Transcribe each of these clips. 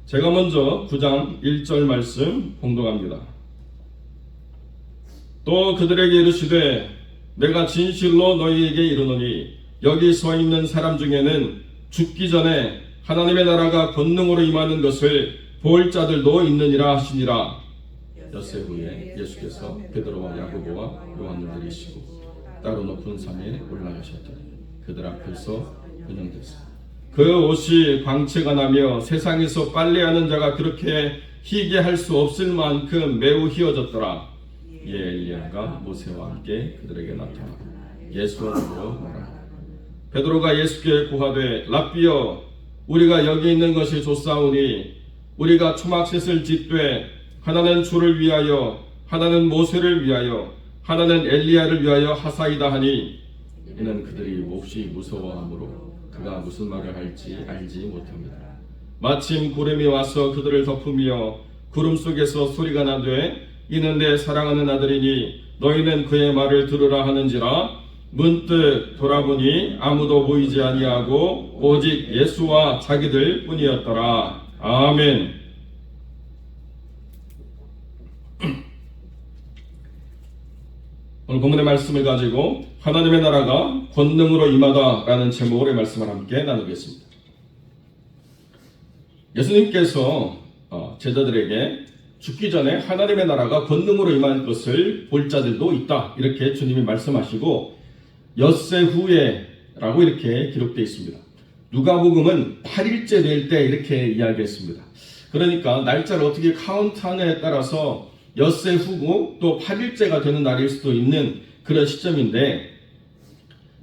제가 먼저 9장 1절 말씀 봉독합니다. 또 그들에게 이르시되 내가 진실로 너희에게 이르노니 여기 서 있는 사람 중에는 죽기 전에 하나님의 나라가 권능으로 임하는 것을 볼 자들도 있느니라 하시니라. 엿새 후에 예수께서 베드로와 야고보와 요한을 데리시고 따로 높은 산에 올라가셨더니 그들 앞에서 변형됐습니다. 그 옷이 광채가 나며 세상에서 빨래하는 자가 그렇게 희게 할 수 없을 만큼 매우 희어졌더라. 이에 엘리야가 모세와 함께 그들에게 나타나 예수와 더불어 말하고 베드로가 예수께 고하되 랍비여 우리가 여기 있는 것이 좋사오니 우리가 초막셋을 짓되 하나는 주를 위하여 하나는 모세를 위하여 하나는 엘리야를 위하여 하사이다 하니 이는 그들이 몹시 무서워하므로 그가 무슨 말을 할지 알지 못합니다. 마침 구름이 와서 그들을 덮으며 구름 속에서 소리가 나되 이는 내 사랑하는 아들이니 너희는 그의 말을 들으라 하는지라. 문득 돌아보니 아무도 보이지 아니하고 오직 예수와 자기들 뿐이었더라. 아멘. 오늘 본문의 말씀을 가지고 하나님의 나라가 권능으로 임하다라는 제목의 말씀을 함께 나누겠습니다. 예수님께서 제자들에게 죽기 전에 하나님의 나라가 권능으로 임할 것을 볼 자들도 있다 이렇게 주님이 말씀하시고 엿새 후에 라고 이렇게 기록되어 있습니다. 누가복음은 8일째 될 때 이렇게 이야기했습니다. 그러니까 날짜를 어떻게 카운트하느냐에 따라서 엿새 후고 또 8일째가 되는 날일 수도 있는 그런 시점인데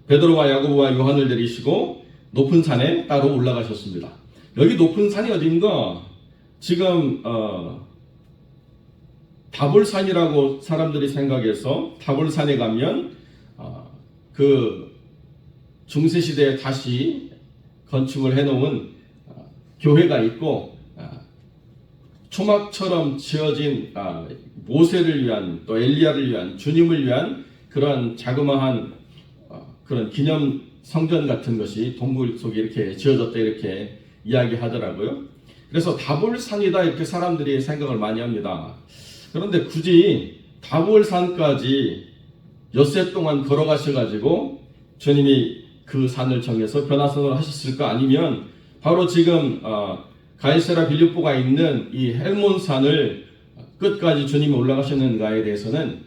베드로와 야고보와 요한을 데리시고 높은 산에 따로 올라가셨습니다. 여기 높은 산이 어딘가? 지금 다볼산이라고 사람들이 생각해서 다볼산에 가면 그 중세시대에 다시 건축을 해놓은 교회가 있고 초막처럼 지어진 모세를 위한 또 엘리야를 위한 주님을 위한 그런 자그마한 그런 기념 성전 같은 것이 동굴 속에 이렇게 지어졌다 이렇게 이야기하더라고요. 그래서 다볼산이다 이렇게 사람들이 생각을 많이 합니다. 그런데 굳이 다볼산까지 엿새 동안 걸어가셔가지고 주님이 그 산을 정해서 변화선으로 하셨을까? 아니면 바로 지금 가이사랴 빌립보가 있는 이 헬몬산을 끝까지 주님이 올라가셨는가에 대해서는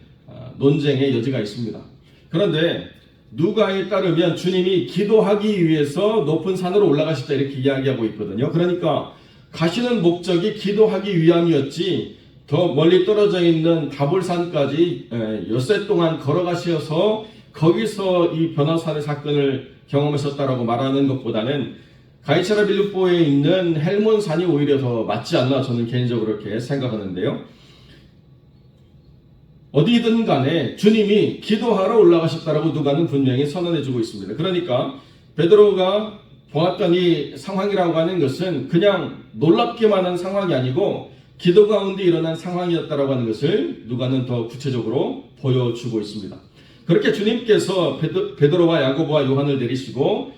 논쟁의 여지가 있습니다. 그런데 누가에 따르면 주님이 기도하기 위해서 높은 산으로 올라가셨다 이렇게 이야기하고 있거든요. 그러니까 가시는 목적이 기도하기 위함이었지 더 멀리 떨어져 있는 다볼산까지 엿새 동안 걸어가셔서 거기서 이 변화산의 사건을 경험하셨다라고 말하는 것보다는 가이사랴 빌립보에 있는 헬몬산이 오히려 더 맞지 않나 저는 개인적으로 그렇게 생각하는데요. 어디든 간에 주님이 기도하러 올라가셨다라고 누가는 분명히 선언해주고 있습니다. 그러니까 베드로가 보았던 이 상황이라고 하는 것은 그냥 놀랍기만 한 상황이 아니고 기도 가운데 일어난 상황이었다라고 하는 것을 누가는 더 구체적으로 보여주고 있습니다. 그렇게 주님께서 베드로와 야고보와 요한을 데리시고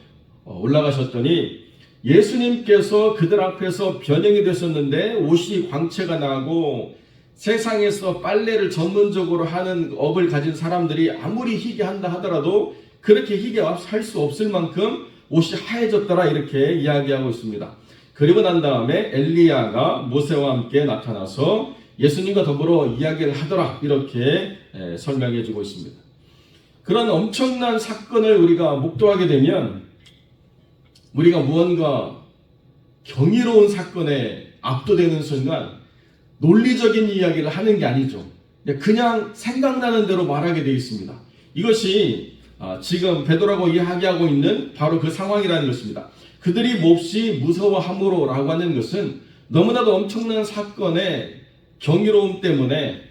올라가셨더니 예수님께서 그들 앞에서 변형이 되셨는데 옷이 광채가 나고 세상에서 빨래를 전문적으로 하는 업을 가진 사람들이 아무리 희게 한다 하더라도 그렇게 희게 할 수 없을 만큼 옷이 하얘졌더라 이렇게 이야기하고 있습니다. 그리고 난 다음에 엘리야가 모세와 함께 나타나서 예수님과 더불어 이야기를 하더라 이렇게 설명해 주고 있습니다. 그런 엄청난 사건을 우리가 목도하게 되면 우리가 무언가 경이로운 사건에 압도되는 순간 논리적인 이야기를 하는 게 아니죠. 그냥 생각나는 대로 말하게 되어 있습니다. 이것이 지금 베드로라고 이야기하고 있는 바로 그 상황이라는 것입니다. 그들이 몹시 무서워함으로 라고 하는 것은 너무나도 엄청난 사건의 경이로움 때문에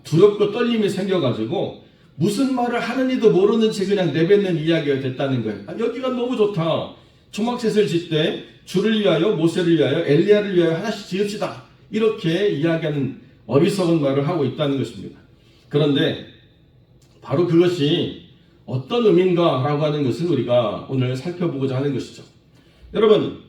두렵고 떨림이 생겨가지고 무슨 말을 하느니도 모르는 채 그냥 내뱉는 이야기가 됐다는 거예요. 여기가 너무 좋다. 초막셋을 짓되 주를 위하여 모세를 위하여 엘리야를 위하여 하나씩 지읍시다. 이렇게 이야기하는 어리석은 말을 하고 있다는 것입니다. 그런데 바로 그것이 어떤 의미인가 라고 하는 것을 우리가 오늘 살펴보고자 하는 것이죠. 여러분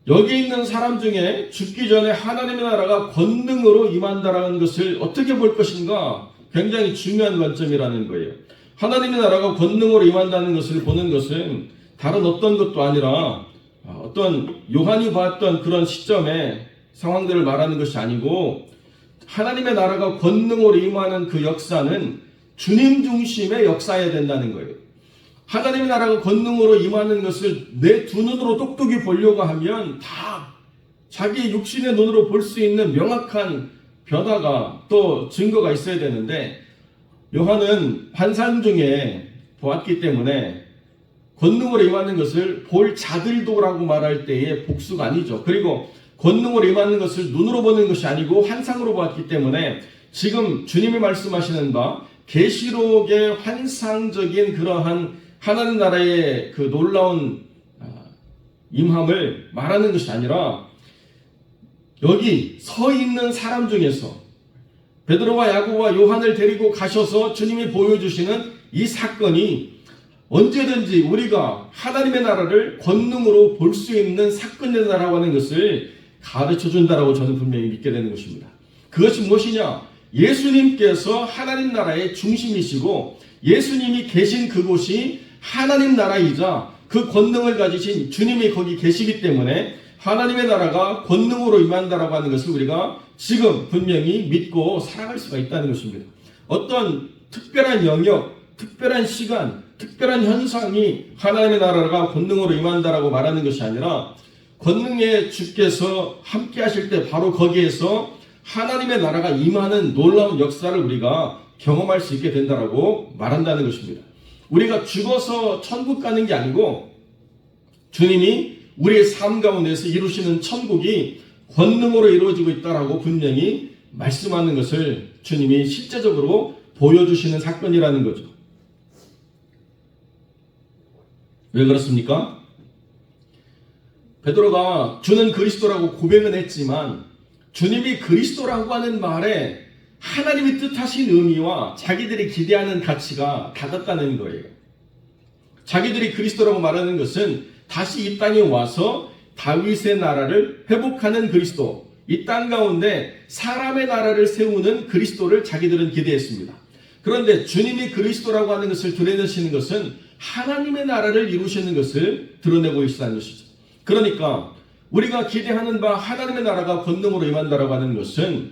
여기 있는 사람 중에 죽기 전에 하나님의 나라가 권능으로 임한다라는 것을 어떻게 볼 것인가 굉장히 중요한 관점이라는 거예요. 하나님의 나라가 권능으로 임한다는 것을 보는 것은 다른 어떤 것도 아니라 어떤 요한이 봤던 그런 시점의 상황들을 말하는 것이 아니고 하나님의 나라가 권능으로 임하는 그 역사는 주님 중심의 역사여야 된다는 거예요. 하나님의 나라가 권능으로 임하는 것을 내 두 눈으로 똑똑히 보려고 하면 다 자기 육신의 눈으로 볼 수 있는 명확한 변화가 또 증거가 있어야 되는데 요한은 환상 중에 보았기 때문에 권능으로 임하는 것을 볼 자들도라고 말할 때의 복수가 아니죠. 그리고 권능으로 임하는 것을 눈으로 보는 것이 아니고 환상으로 보았기 때문에 지금 주님이 말씀하시는 바 계시록의 환상적인 그러한 하나님 나라의 그 놀라운 임함을 말하는 것이 아니라 여기 서 있는 사람 중에서 베드로와 야고보와 요한을 데리고 가셔서 주님이 보여주시는 이 사건이 언제든지 우리가 하나님의 나라를 권능으로 볼 수 있는 사건이다라고 하는 것을 가르쳐 준다라고 저는 분명히 믿게 되는 것입니다. 그것이 무엇이냐? 예수님께서 하나님 나라의 중심이시고 예수님이 계신 그곳이 하나님 나라이자 그 권능을 가지신 주님이 거기 계시기 때문에 하나님의 나라가 권능으로 임한다라고 하는 것을 우리가 지금 분명히 믿고 살아갈 수가 있다는 것입니다. 어떤 특별한 영역, 특별한 시간, 특별한 현상이 하나님의 나라가 권능으로 임한다라고 말하는 것이 아니라 권능의 주께서 함께 하실 때 바로 거기에서 하나님의 나라가 임하는 놀라운 역사를 우리가 경험할 수 있게 된다라고 말한다는 것입니다. 우리가 죽어서 천국 가는 게 아니고 주님이 우리의 삶 가운데서 이루시는 천국이 권능으로 이루어지고 있다라고 분명히 말씀하는 것을 주님이 실제적으로 보여주시는 사건이라는 거죠. 왜 그렇습니까? 베드로가 주는 그리스도라고 고백은 했지만 주님이 그리스도라고 하는 말에 하나님이 뜻하신 의미와 자기들이 기대하는 가치가 다르다는 거예요. 자기들이 그리스도라고 말하는 것은 다시 이 땅에 와서 다윗의 나라를 회복하는 그리스도, 이 땅 가운데 사람의 나라를 세우는 그리스도를 자기들은 기대했습니다. 그런데 주님이 그리스도라고 하는 것을 드러내시는 것은 하나님의 나라를 이루시는 것을 드러내고 있다는 것이죠. 그러니까 우리가 기대하는 바 하나님의 나라가 권능으로 임한다라고 하는 것은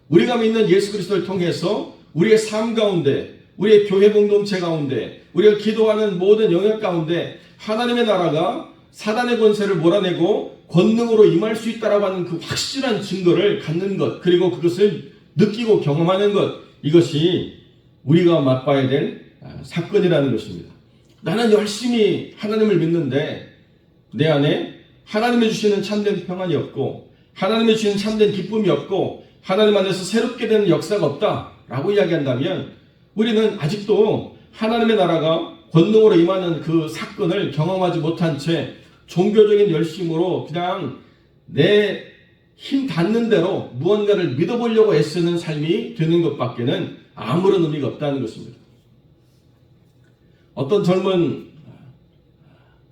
우리가 믿는 예수 그리스도를 통해서 우리의 삶 가운데, 우리의 교회 공동체 가운데, 우리가 기도하는 모든 영역 가운데 하나님의 나라가 사단의 권세를 몰아내고 권능으로 임할 수 있다라고 하는 그 확실한 증거를 갖는 것, 그리고 그것을 느끼고 경험하는 것, 이것이 우리가 맛봐야 될 사건이라는 것입니다. 나는 열심히 하나님을 믿는데 내 안에 하나님이 주시는 참된 평안이 없고 하나님이 주시는 참된 기쁨이 없고 하나님 안에서 새롭게 되는 역사가 없다라고 이야기한다면 우리는 아직도 하나님의 나라가 권능으로 임하는 그 사건을 경험하지 못한 채 종교적인 열심으로 그냥 내 힘 닿는 대로 무언가를 믿어보려고 애쓰는 삶이 되는 것밖에는 아무런 의미가 없다는 것입니다. 어떤 젊은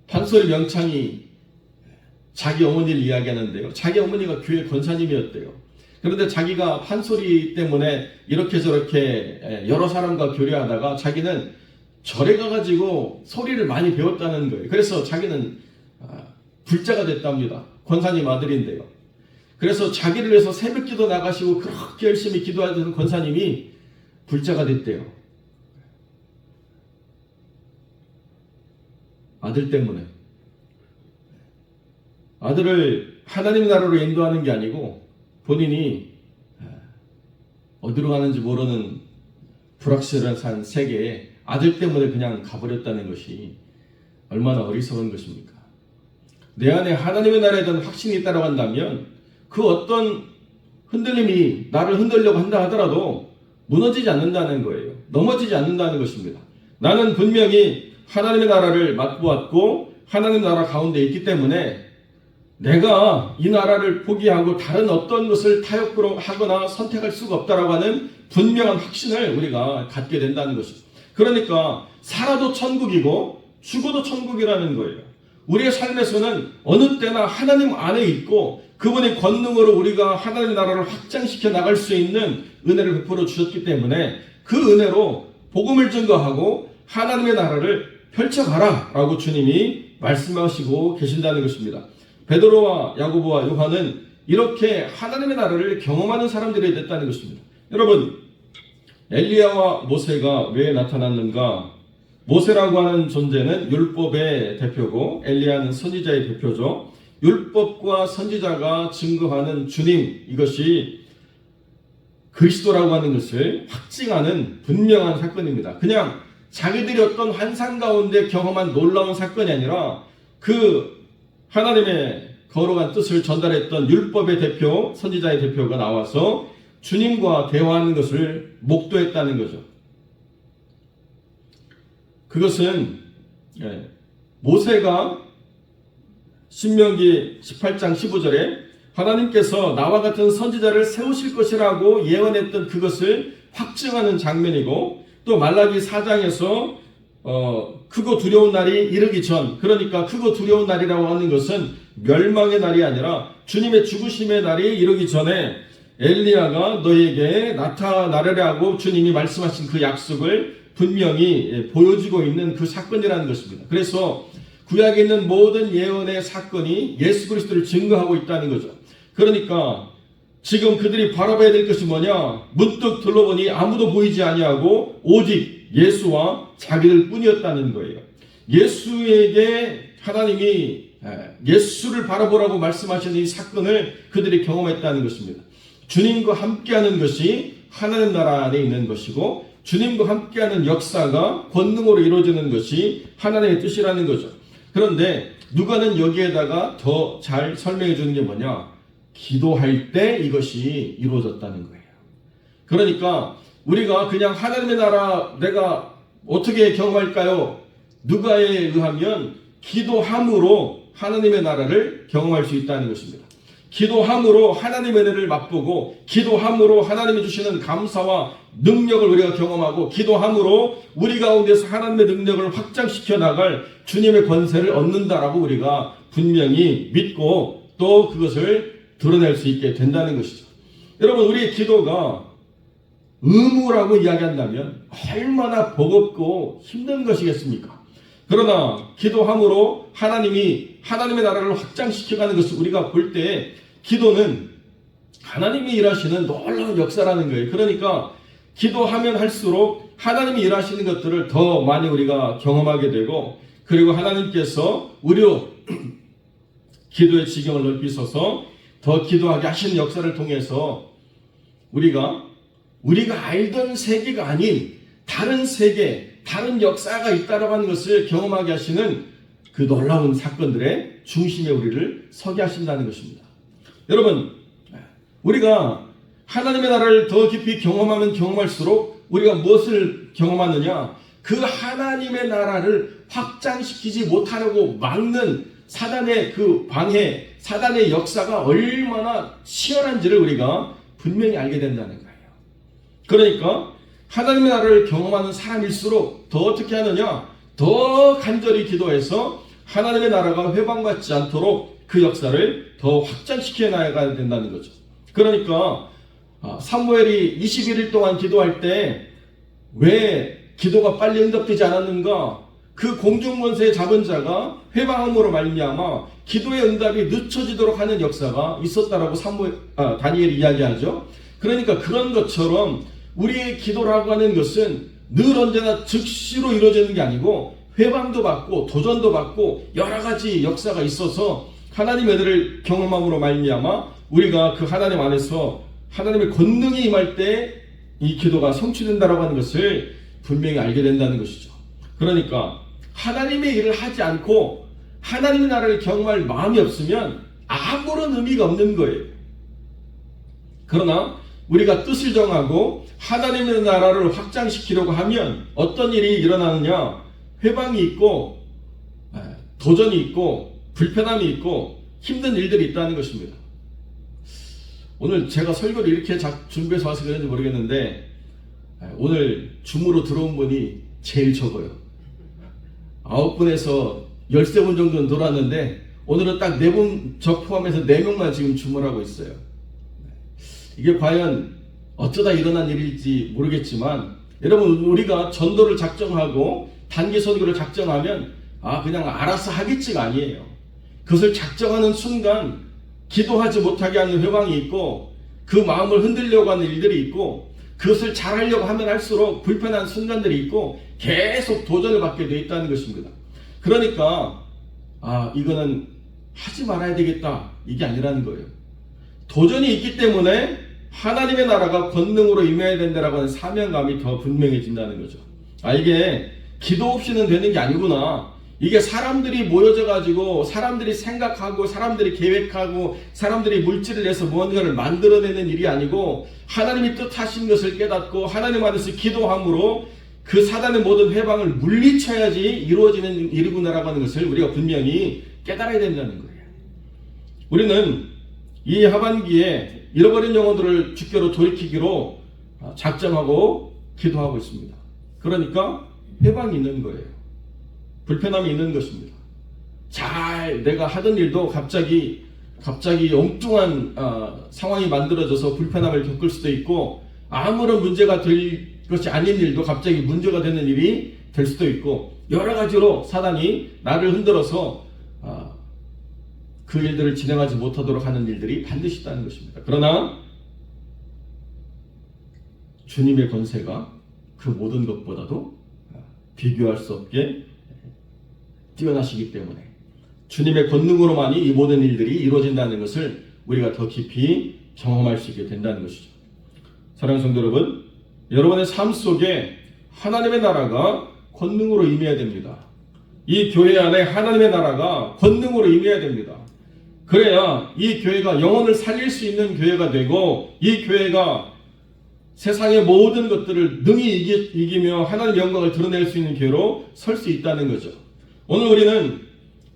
판소리 명창이 자기 어머니를 이야기하는데요. 자기 어머니가 교회 권사님이었대요. 그런데 자기가 판소리 때문에 이렇게 저렇게 여러 사람과 교류하다가 자기는 절에 가가지고 소리를 많이 배웠다는 거예요. 그래서 자기는 불자가 됐답니다. 권사님 아들인데요. 그래서 자기를 위해서 새벽기도 나가시고 그렇게 열심히 기도하던 권사님이 불자가 됐대요. 아들 때문에. 아들을 하나님 나라로 인도하는 게 아니고 본인이 어디로 가는지 모르는 불확실한 세계에 아들 때문에 그냥 가버렸다는 것이 얼마나 어리석은 것입니까? 내 안에 하나님의 나라에 대한 확신이 있다고 한다면 그 어떤 흔들림이 나를 흔들려고 한다 하더라도 무너지지 않는다는 거예요. 넘어지지 않는다는 것입니다. 나는 분명히 하나님의 나라를 맛보았고 하나님 나라 가운데 있기 때문에 내가 이 나라를 포기하고 다른 어떤 것을 타협으로 하거나 선택할 수가 없다라고 하는 분명한 확신을 우리가 갖게 된다는 것입니다. 그러니까 살아도 천국이고 죽어도 천국이라는 거예요. 우리의 삶에서는 어느 때나 하나님 안에 있고 그분의 권능으로 우리가 하나님의 나라를 확장시켜 나갈 수 있는 은혜를 베풀어 주셨기 때문에 그 은혜로 복음을 증거하고 하나님의 나라를 펼쳐가라 라고 주님이 말씀하시고 계신다는 것입니다. 베드로와 야고보와 요한은 이렇게 하나님의 나라를 경험하는 사람들이 됐다는 것입니다. 여러분, 엘리야와 모세가 왜 나타났는가? 모세라고 하는 존재는 율법의 대표고 엘리야는 선지자의 대표죠. 율법과 선지자가 증거하는 주님, 이것이 그리스도라고 하는 것을 확증하는 분명한 사건입니다. 그냥 자기들이 어떤 환상 가운데 경험한 놀라운 사건이 아니라 그 하나님의 거룩한 뜻을 전달했던 율법의 대표, 선지자의 대표가 나와서 주님과 대화하는 것을 목도했다는 거죠. 그것은 모세가 신명기 18장 15절에 하나님께서 나와 같은 선지자를 세우실 것이라고 예언했던 그것을 확증하는 장면이고, 또 말라기 4장에서 크고 두려운 날이 이르기 전, 그러니까 크고 두려운 날이라고 하는 것은 멸망의 날이 아니라 주님의 죽으심의 날이 이르기 전에 엘리야가 너에게 나타나려고 주님이 말씀하신 그 약속을 분명히 보여주고 있는 그 사건이라는 것입니다. 그래서 구약에 있는 모든 예언의 사건이 예수 그리스도를 증거하고 있다는 거죠. 그러니까 지금 그들이 바라봐야 될 것이 뭐냐? 문득 둘러보니 아무도 보이지 아니하고 오직 예수와 자기들 뿐이었다는 거예요. 예수에게 하나님이 예수를 바라보라고 말씀하신 이 사건을 그들이 경험했다는 것입니다. 주님과 함께하는 것이 하나님 나라 안에 있는 것이고, 주님과 함께하는 역사가 권능으로 이루어지는 것이 하나님의 뜻이라는 거죠. 그런데 누가는 여기에다가 더 잘 설명해 주는 게 뭐냐? 기도할 때 이것이 이루어졌다는 거예요. 그러니까 우리가 그냥 하나님의 나라 내가 어떻게 경험할까요? 누가에 의하면 기도함으로 하나님의 나라를 경험할 수 있다는 것입니다. 기도함으로 하나님의 은혜를 맛보고, 기도함으로 하나님이 주시는 감사와 능력을 우리가 경험하고, 기도함으로 우리 가운데서 하나님의 능력을 확장시켜 나갈 주님의 권세를 얻는다라고 우리가 분명히 믿고 또 그것을 드러낼 수 있게 된다는 것이죠. 여러분, 우리의 기도가 의무라고 이야기한다면 얼마나 버겁고 힘든 것이겠습니까? 그러나 기도함으로 하나님이 하나님의 나라를 확장시켜가는 것을 우리가 볼 때 기도는 하나님이 일하시는 놀라운 역사라는 거예요. 그러니까 기도하면 할수록 하나님이 일하시는 것들을 더 많이 우리가 경험하게 되고, 그리고 하나님께서 우리 기도의 지경을 넓히셔서 더 기도하게 하시는 역사를 통해서 우리가 알던 세계가 아닌 다른 세계, 다른 역사가 있다라고 하는 것을 경험하게 하시는 그 놀라운 사건들의 중심에 우리를 서게 하신다는 것입니다. 여러분, 우리가 하나님의 나라를 더 깊이 경험하면 경험할수록 우리가 무엇을 경험하느냐? 그 하나님의 나라를 확장시키지 못하려고 막는 사단의 그 방해, 사단의 역사가 얼마나 치열한지를 우리가 분명히 알게 된다는 거예요. 그러니까 하나님의 나라를 경험하는 사람일수록 더 어떻게 하느냐? 더 간절히 기도해서 하나님의 나라가 회방받지 않도록 그 역사를 더 확장시켜 나가야 된다는 거죠. 그러니까 사무엘이 21일 동안 기도할 때 왜 기도가 빨리 응답되지 않았는가? 그 공중권세의 잡은 자가 회방함으로 말미암아 기도의 응답이 늦춰지도록 하는 역사가 있었다라고 다니엘이 이야기하죠. 그러니까 그런 것처럼 우리의 기도라고 하는 것은 늘 언제나 즉시로 이루어지는 게 아니고 회방도 받고 도전도 받고 여러 가지 역사가 있어서 하나님의 은혜를 경험함으로 말미암아 우리가 그 하나님 안에서 하나님의 권능이 임할 때 이 기도가 성취된다라고 하는 것을 분명히 알게 된다는 것이죠. 그러니까 하나님의 일을 하지 않고 하나님의 나라를 경험할 마음이 없으면 아무런 의미가 없는 거예요. 그러나 우리가 뜻을 정하고 하나님의 나라를 확장시키려고 하면 어떤 일이 일어나느냐? 회방이 있고 도전이 있고 불편함이 있고 힘든 일들이 있다는 것입니다. 오늘 제가 설교를 이렇게 준비해서 와서 그런지 모르겠는데 오늘 줌으로 들어온 분이 제일 적어요. 9분에서 13번 정도는 돌았는데 오늘은 딱 4분, 저 포함해서 4명만 지금 주문하고 있어요. 이게 과연 어쩌다 일어난 일일지 모르겠지만, 여러분, 우리가 전도를 작정하고 단기 선교를 작정하면 그냥 알아서 하겠지가 아니에요. 그것을 작정하는 순간 기도하지 못하게 하는 회방이 있고, 그 마음을 흔들려고 하는 일들이 있고, 그것을 잘하려고 하면 할수록 불편한 순간들이 있고, 계속 도전을 받게 되어 있다는 것입니다. 그러니까 이거는 하지 말아야 되겠다, 이게 아니라는 거예요. 도전이 있기 때문에 하나님의 나라가 권능으로 임해야 된다라고 하는 사명감이 더 분명해진다는 거죠. 이게 기도 없이는 되는 게 아니구나. 이게 사람들이 모여져 가지고 사람들이 생각하고 사람들이 계획하고 사람들이 물질을 내서 무언가를 만들어내는 일이 아니고, 하나님이 뜻하신 것을 깨닫고 하나님 안에서 기도함으로 그 사단의 모든 회방을 물리쳐야지 이루어지는 일이구나라고 하는 것을 우리가 분명히 깨달아야 된다는 거예요. 우리는 이 하반기에 잃어버린 영혼들을 주께로 돌이키기로 작정하고 기도하고 있습니다. 그러니까 회방이 있는 거예요. 불편함이 있는 것입니다. 내가 하던 일도 갑자기 엉뚱한 상황이 만들어져서 불편함을 겪을 수도 있고, 아무런 문제가 될 것이 아닌 일도 갑자기 문제가 되는 일이 될 수도 있고, 여러 가지로 사단이 나를 흔들어서 그 일들을 진행하지 못하도록 하는 일들이 반드시 있다는 것입니다. 그러나 주님의 권세가 그 모든 것보다도 비교할 수 없게 뛰어나시기 때문에 주님의 권능으로만이 이 모든 일들이 이루어진다는 것을 우리가 더 깊이 경험할 수 있게 된다는 것이죠. 사랑하는 성도 여러분, 여러분의 삶 속에 하나님의 나라가 권능으로 임해야 됩니다. 이 교회 안에 하나님의 나라가 권능으로 임해야 됩니다. 그래야 이 교회가 영혼을 살릴 수 있는 교회가 되고, 이 교회가 세상의 모든 것들을 능히 이기며 하나님의 영광을 드러낼 수 있는 교회로 설 수 있다는 거죠. 오늘 우리는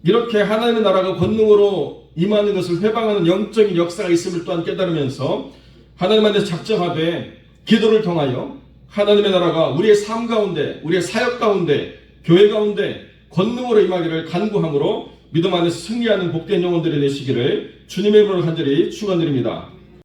이렇게 하나님의 나라가 권능으로 임하는 것을 회방하는 영적인 역사가 있음을 또한 깨달으면서 하나님 안에서 작정하되 기도를 통하여 하나님의 나라가 우리의 삶 가운데, 우리의 사역 가운데, 교회 가운데 권능으로 임하기를 간구함으로 믿음 안에서 승리하는 복된 영혼들이 되시기를 주님의 이름으로 간절히 축원드립니다.